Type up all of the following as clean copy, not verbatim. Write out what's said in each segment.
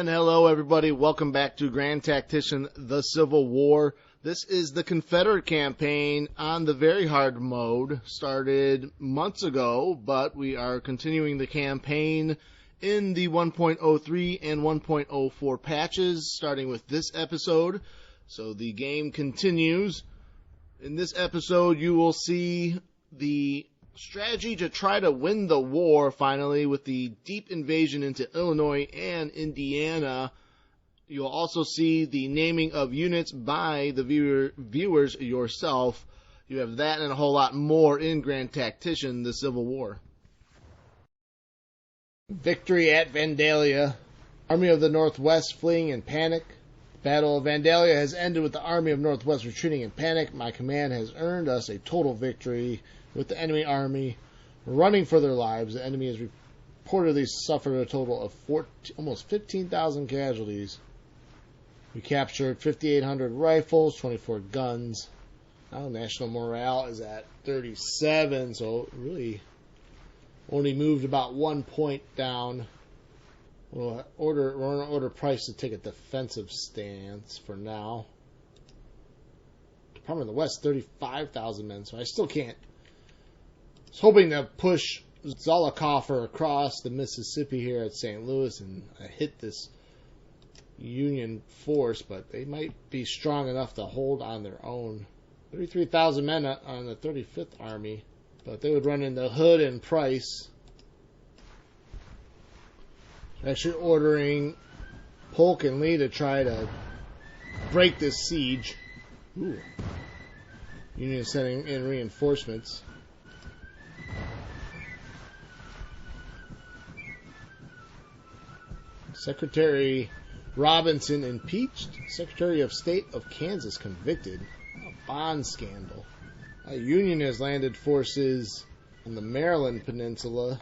And hello everybody, welcome back to Grand Tactician, the Civil War. This is the Confederate campaign on the very hard mode, started months ago, but we are continuing the campaign in the 1.03 and 1.04 patches, starting with this episode. So the game continues. In this episode you will see the strategy to try to win the war finally with the deep invasion into Illinois and Indiana. You'll also see the naming of units by the viewers yourself. You have that and a whole lot more in Grand Tactician, the Civil War. Victory at Vandalia. Army of the Northwest fleeing in panic. Battle of Vandalia has ended with the Army of Northwest retreating in panic. My command has earned us a total victory with the enemy army running for their lives. The enemy has reportedly suffered a total of almost 15,000 casualties. We captured 5,800 rifles, 24 guns. Now national morale is at 37, so really only moved about 1 point down. We're going to order Price to take a defensive stance for now. Department of the West, 35,000 men, so I still can't. I was hoping to push Zollicoffer across the Mississippi here at St. Louis and hit this Union force, but they might be strong enough to hold on their own. 33,000 men on the 35th Army, but they would run into Hood and Price. Actually ordering Polk and Lee to try to break this siege. Ooh. Union is sending in reinforcements. Secretary Robinson impeached. Secretary of State of Kansas convicted. A bond scandal. A Union has landed forces on the Maryland Peninsula.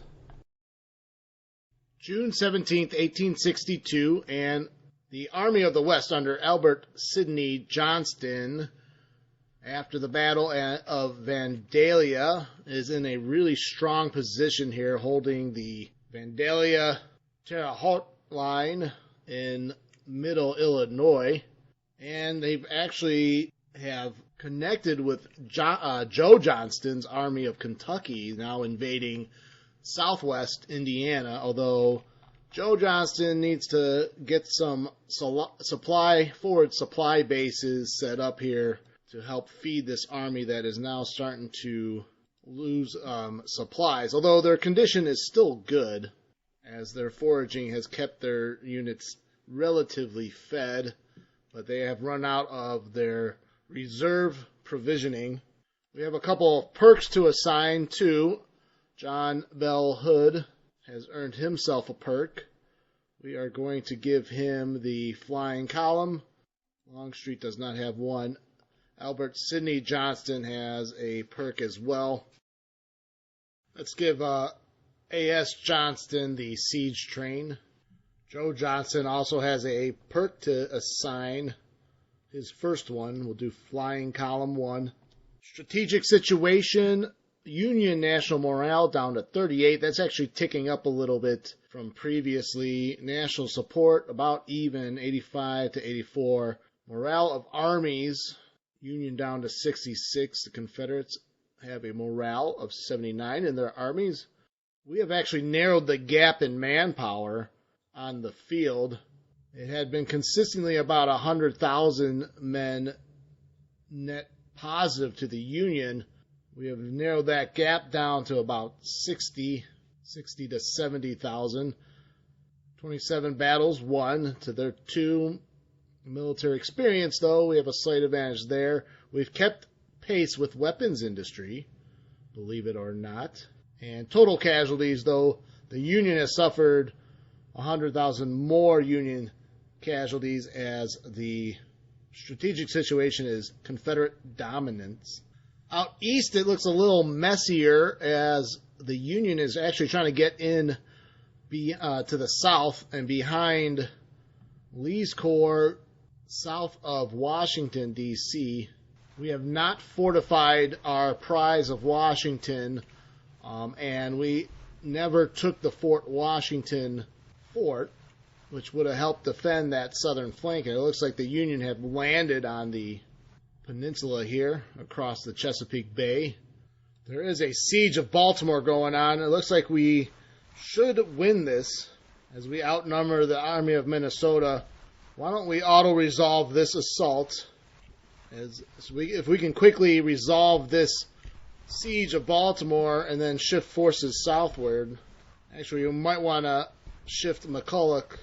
June 17th, 1862, and the Army of the West under Albert Sidney Johnston, after the Battle of Vandalia, is in a really strong position here, holding the Vandalia-Terre Haute line in middle Illinois, and they actually have connected with Joe Johnston's Army of Kentucky, now invading southwest Indiana, although Joe Johnston needs to get some forward supply bases set up here to help feed this army that is now starting to lose supplies, although their condition is still good, as their foraging has kept their units relatively fed, but they have run out of their reserve provisioning. We have a couple of perks to assign to. John Bell Hood has earned himself a perk. We are going to give him the flying column. Longstreet does not have one. Albert Sidney Johnston has a perk as well. Let's give A.S. Johnston the siege train. Joe Johnston also has a perk to assign. His first one, we'll do flying column 1. Strategic situation, Union national morale down to 38. That's actually ticking up a little bit from previously. National support about even, 85 to 84. Morale of armies, Union down to 66. The Confederates have a morale of 79 in their armies. We have actually narrowed the gap in manpower on the field. It had been consistently about 100,000 men net positive to the Union. We have narrowed that gap down to about 60 to 70,000. 27 battles won to their 2. Military experience, though, we have a slight advantage there. We've kept pace with weapons industry, believe it or not. And total casualties, though, the Union has suffered 100,000 more Union casualties, as the strategic situation is Confederate dominance. Out east, it looks a little messier, as the Union is actually trying to get in to the south and behind Lee's Corps south of Washington, D.C. We have not fortified our prize of Washington, and we never took the Fort Washington fort. which would have helped defend that southern flank. And it looks like the Union have landed on the peninsula here across the Chesapeake Bay. There is a siege of Baltimore going on. It looks like we should win this as we outnumber the Army of Minnesota. Why don't we auto-resolve this assault? If we can quickly resolve this siege of Baltimore and then shift forces southward. Actually, you might want to shift McCulloch,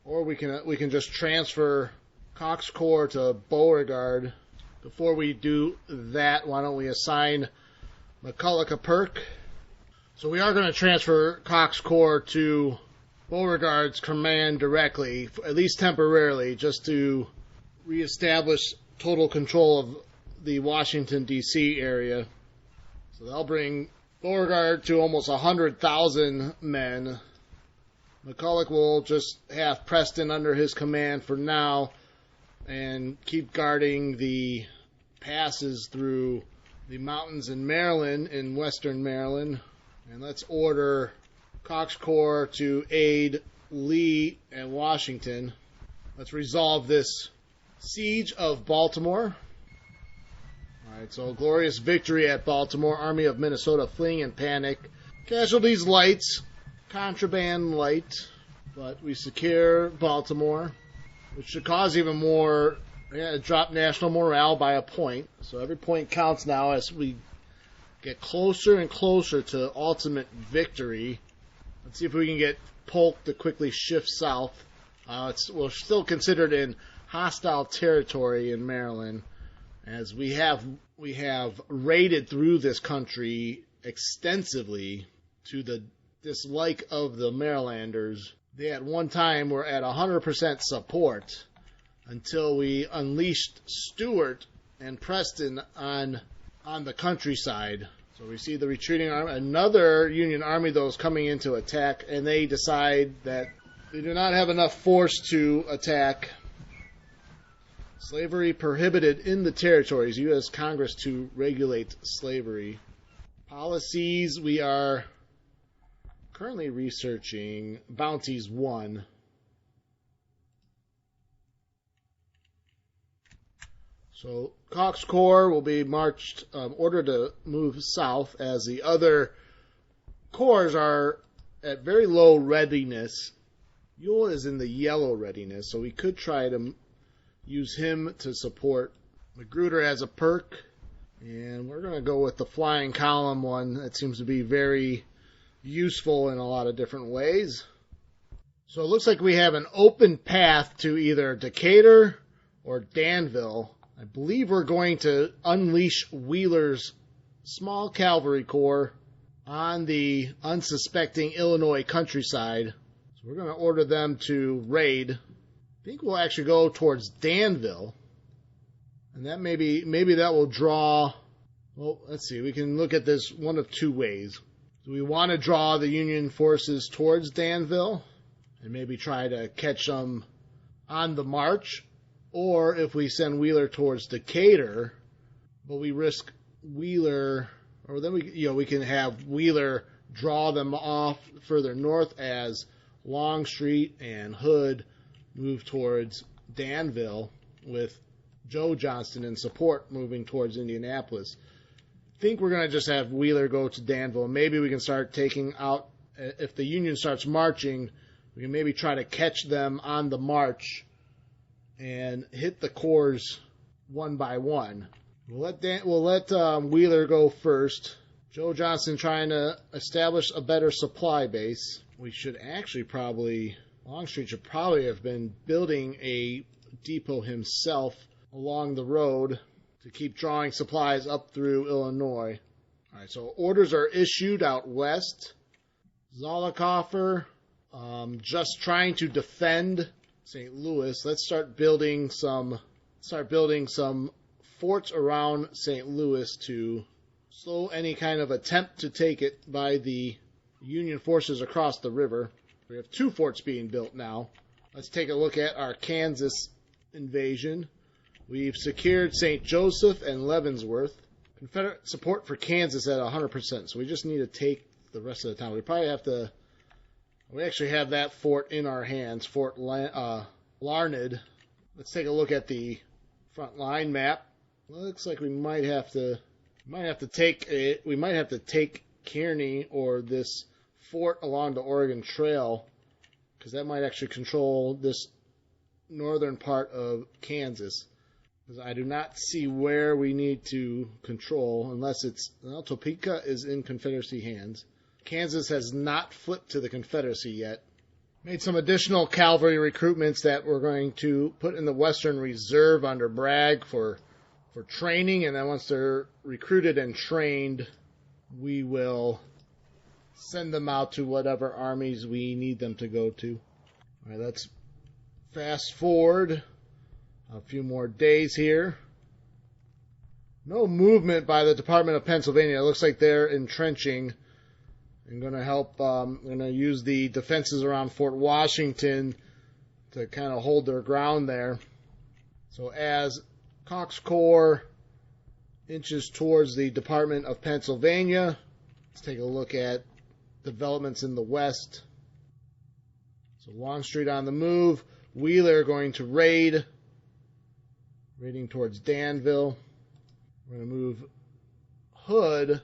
or we can just transfer Cox Corps to Beauregard. Before we do that, why don't we assign McCulloch a perk? So we are going to transfer Cox Corps to Beauregard's command directly, at least temporarily, just to reestablish total control of the Washington, D.C. area. So they'll bring Beauregard to almost 100,000 men. McCulloch will just have Preston under his command for now and keep guarding the passes through the mountains in Maryland, in western Maryland. And let's order Cox Corps to aid Lee and Washington. Let's resolve this siege of Baltimore. Alright, so glorious victory at Baltimore. Army of Minnesota fleeing in panic. Casualties light, contraband light, but we secure Baltimore, which should cause even more, drop national morale by a point. So every point counts now as we get closer and closer to ultimate victory. Let's see if we can get Polk to quickly shift south. We're still considered in hostile territory in Maryland, as we have raided through this country extensively to the dislike of the Marylanders. They at one time were at 100% support until we unleashed Stuart and Preston on the countryside. So we see the retreating army. Another Union army, though, is coming in to attack, and they decide that they do not have enough force to attack. Slavery prohibited in the territories. U.S. Congress to regulate slavery. Policies, we are currently researching Bounties 1. So Cox Corps will be ordered to move south, as the other corps are at very low readiness. Ewell is in the yellow readiness, so we could try to use him to support. Magruder has a perk, and we're going to go with the flying column one. That seems to be very useful in a lot of different ways. So it looks like we have an open path to either Decatur or Danville. I believe we're going to unleash Wheeler's small cavalry corps on the unsuspecting Illinois countryside. So we're going to order them to raid. I think we'll actually go towards Danville. And that maybe that will draw... Well, let's see. We can look at this one of two ways. Do we want to draw the Union forces towards Danville and maybe try to catch them on the march? Or if we send Wheeler towards Decatur, but we risk Wheeler, or then we can have Wheeler draw them off further north as Longstreet and Hood move towards Danville, with Joe Johnston in support moving towards Indianapolis. I think we're going to just have Wheeler go to Danville. Maybe we can start taking out, if the Union starts marching, we can maybe try to catch them on the march and hit the corps one by one. We'll let Wheeler go first. Joe Johnston trying to establish a better supply base. We should actually Longstreet should probably have been building a depot himself along the road to keep drawing supplies up through Illinois. All right, so orders are issued out west. Zollicoffer just trying to defend St. Louis. Let's start building some forts around St. Louis to slow any kind of attempt to take it by the Union forces across the river. We have 2 forts being built now. Let's take a look at our Kansas invasion. We've secured St. Joseph and Leavenworth. Confederate support for Kansas at 100%, so we just need to take the rest of the town. We probably have to We actually have that fort in our hands, Fort Larned. Let's take a look at the front line map. Looks like we might have to take Kearney or this fort along the Oregon Trail, because that might actually control this northern part of Kansas. Because I do not see where we need to control unless it's, well, Topeka is in Confederacy hands. Kansas has not flipped to the Confederacy yet. Made some additional cavalry recruitments that we're going to put in the Western Reserve under Bragg for training, and then once they're recruited and trained, we will send them out to whatever armies we need them to go to. All right, let's fast forward a few more days here. No movement by the Department of Pennsylvania. It looks like they're entrenching. I'm going to help. I'm going to use the defenses around Fort Washington to kind of hold their ground there. So as Cox Corps inches towards the Department of Pennsylvania, let's take a look at developments in the west. So Longstreet on the move. Wheeler going to raiding towards Danville. We're going to move Hood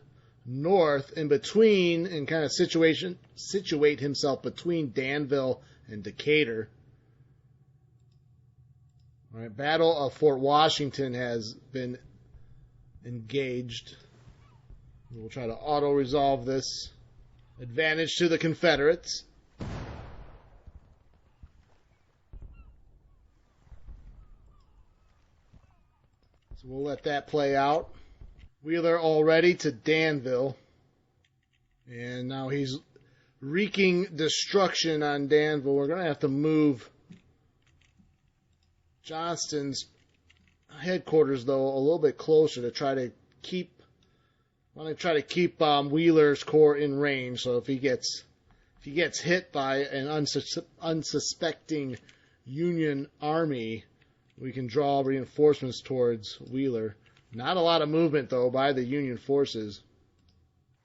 north in between and kind of situate himself between Danville and Decatur. All right, Battle of Fort Washington has been engaged. We'll try to auto-resolve this. Advantage to the Confederates. So we'll let that play out. Wheeler already to Danville. And now he's wreaking destruction on Danville. We're going to have to move Johnston's headquarters, though, a little bit closer to try to keep Wheeler's corps in range. So if he gets hit by an unsuspecting Union army, we can draw reinforcements towards Wheeler. Not a lot of movement, though, by the Union forces.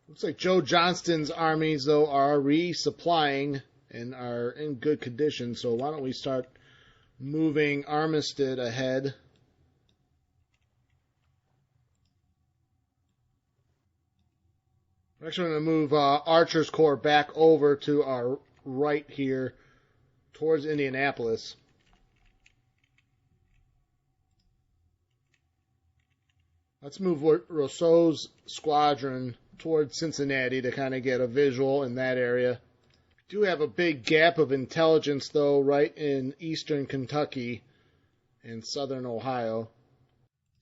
Looks like Joe Johnston's armies, though, are resupplying and are in good condition. So why don't we start moving Armistead ahead. We're actually going to move Archer's Corps back over to our right here towards Indianapolis. Let's move Rousseau's squadron towards Cincinnati to kind of get a visual in that area. We do have a big gap of intelligence, though, right in eastern Kentucky and southern Ohio.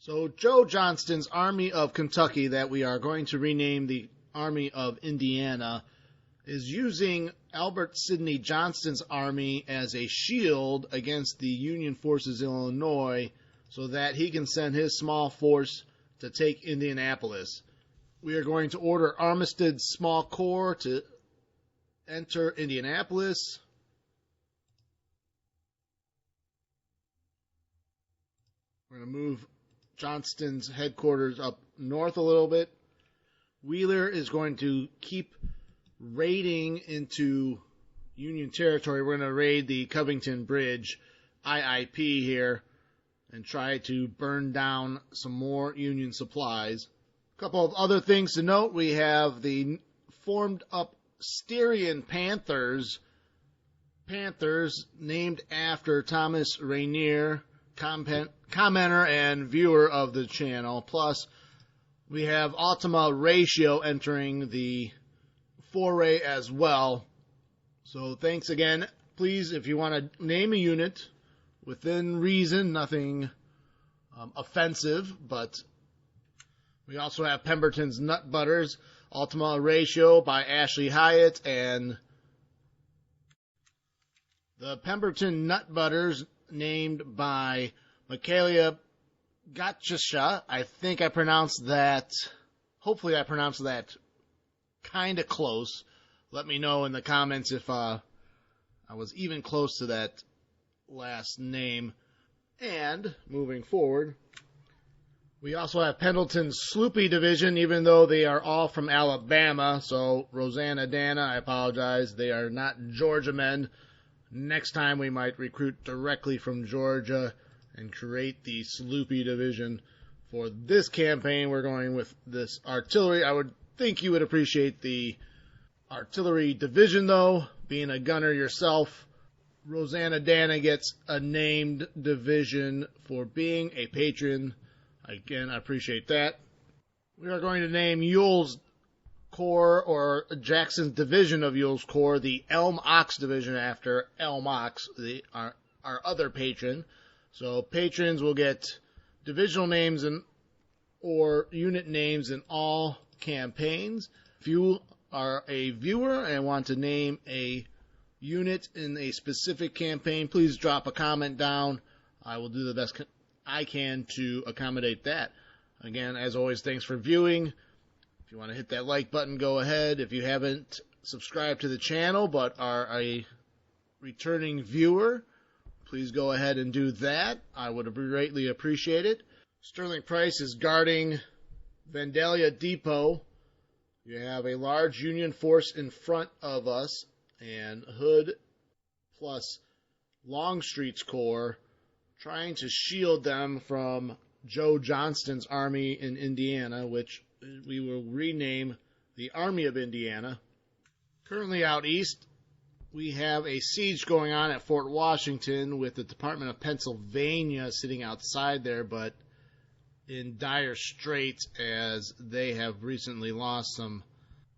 So Joe Johnston's Army of Kentucky, that we are going to rename the Army of Indiana, is using Albert Sidney Johnston's army as a shield against the Union forces in Illinois so that he can send his small force to take Indianapolis. We are going to order Armistead's small corps to enter Indianapolis. We're going to move Johnston's headquarters up north a little bit. Wheeler is going to keep raiding into Union territory. We're going to raid the Covington Bridge, IIP here, and try to burn down some more Union supplies. A couple of other things to note. We have the formed up Styrian Panthers named after Thomas Rainier, commenter and viewer of the channel. Plus, we have Ultima Ratio entering the foray as well. So thanks again. Please, if you want to name a unit, within reason, nothing offensive, but we also have Pemberton's Nut Butters, Ultima Ratio by Ashley Hyatt, and the Pemberton Nut Butters named by Mikhailia Gacesa. I think I pronounced that, hopefully I pronounced that kind of close. Let me know in the comments if I was even close to that last name. And moving forward, We also have Pendleton's Sloopy Division, even though they are all from Alabama. So, Roseannadanna, I apologize. They are not Georgia men. Next time we might recruit directly from Georgia and create the Sloopy Division. For this campaign, we're going with this artillery. I would think you would appreciate the artillery division, though. Being a gunner yourself, Roseannadanna gets a named division for being a patron. Again, I appreciate that. We are going to name Ewell's Corps, or Jackson's division of Ewell's Corps, the Elm Ox Division, after Elm Ox, our other patron. So patrons will get divisional names or unit names in all campaigns. If you are a viewer and want to name a unit in a specific campaign, please drop a comment down. I will do the best I can to accommodate that. Again, as always, thanks for viewing. If you want to hit that like button, go ahead. If you haven't subscribed to the channel but are a returning viewer, please go ahead and do that. I would greatly appreciate it. Sterling Price is guarding Vandalia Depot. You have a large Union force in front of us, and Hood plus Longstreet's Corps trying to shield them from Joe Johnston's army in Indiana, which we will rename the Army of Indiana. Currently out east, we have a siege going on at Fort Washington with the Department of Pennsylvania sitting outside there, but in dire straits as they have recently lost some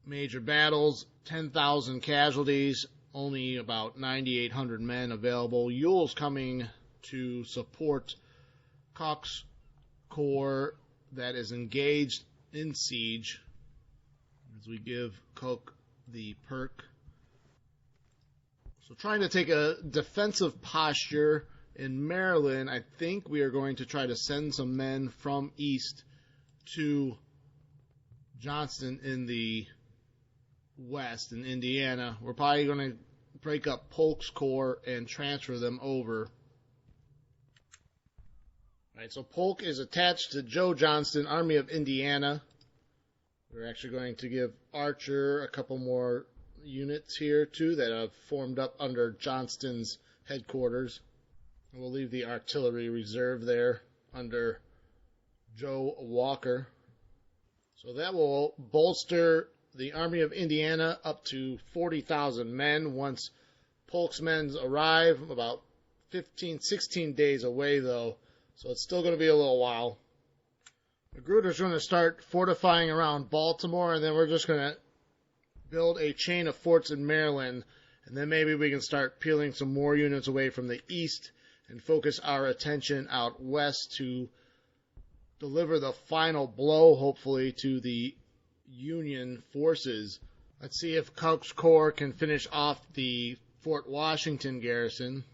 major battles. 10,000 casualties, only about 9,800 men available. Ewell's coming to support Cox's Corps that is engaged in siege as we give Coke the perk. So trying to take a defensive posture in Maryland, I think we are going to try to send some men from east to Johnston in the west in Indiana. We're probably going to break up Polk's Corps and transfer them over. Alright, so Polk is attached to Joe Johnston, Army of Indiana. We're actually going to give Archer a couple more units here, too, that have formed up under Johnston's headquarters. We'll leave the artillery reserve there under Joe Walker. So that will bolster the Army of Indiana up to 40,000 men once Polk's men arrive. About 16 days away, though, so it's still going to be a little while. Magruder's going to start fortifying around Baltimore, and then we're just going to build a chain of forts in Maryland, and then maybe we can start peeling some more units away from the east and focus our attention out west to deliver the final blow, hopefully, to the Union forces. Let's see if Coke's Corps can finish off the Fort Washington garrison.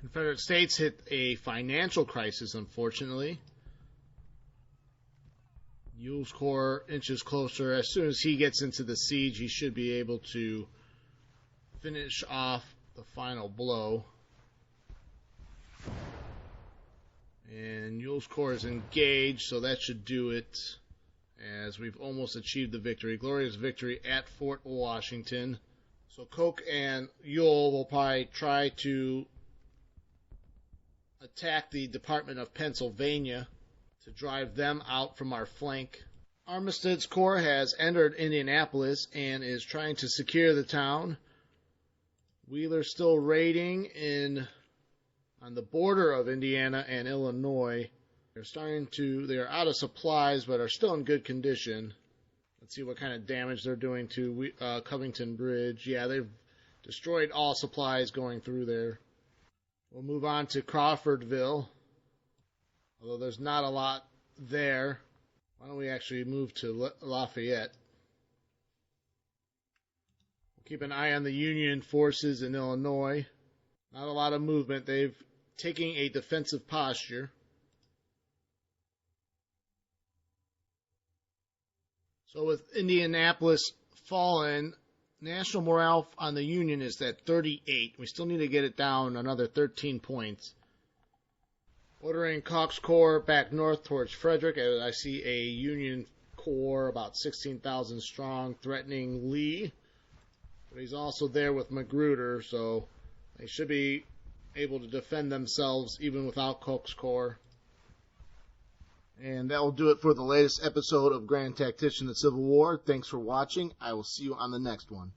Confederate States hit a financial crisis, unfortunately. Ewell's Corps inches closer. As soon as he gets into the siege, he should be able to finish off the final blow. And Ewell's Corps is engaged, so that should do it, as we've almost achieved the victory. Glorious victory at Fort Washington. So Coke and Ewell will probably try to attack the Department of Pennsylvania to drive them out from our flank. Armistead's Corps has entered Indianapolis and is trying to secure the town. Wheeler's still raiding on the border of Indiana and Illinois. They are out of supplies, but are still in good condition. Let's see what kind of damage they're doing to Covington Bridge. Yeah, they've destroyed all supplies going through there. We'll move on to Crawfordville, although there's not a lot there. Why don't we actually move to Lafayette? We'll keep an eye on the Union forces in Illinois. Not a lot of movement. They've taken a defensive posture. So with Indianapolis fallen, national morale on the Union is at 38. We still need to get it down another 13 points. Ordering Cocke's Corps back north towards Frederick, as I see a Union Corps about 16,000 strong threatening Lee. But he's also there with Magruder, so they should be able to defend themselves even without Cocke's Corps. And that will do it for the latest episode of Grand Tactician: The Civil War. Thanks for watching. I will see you on the next one.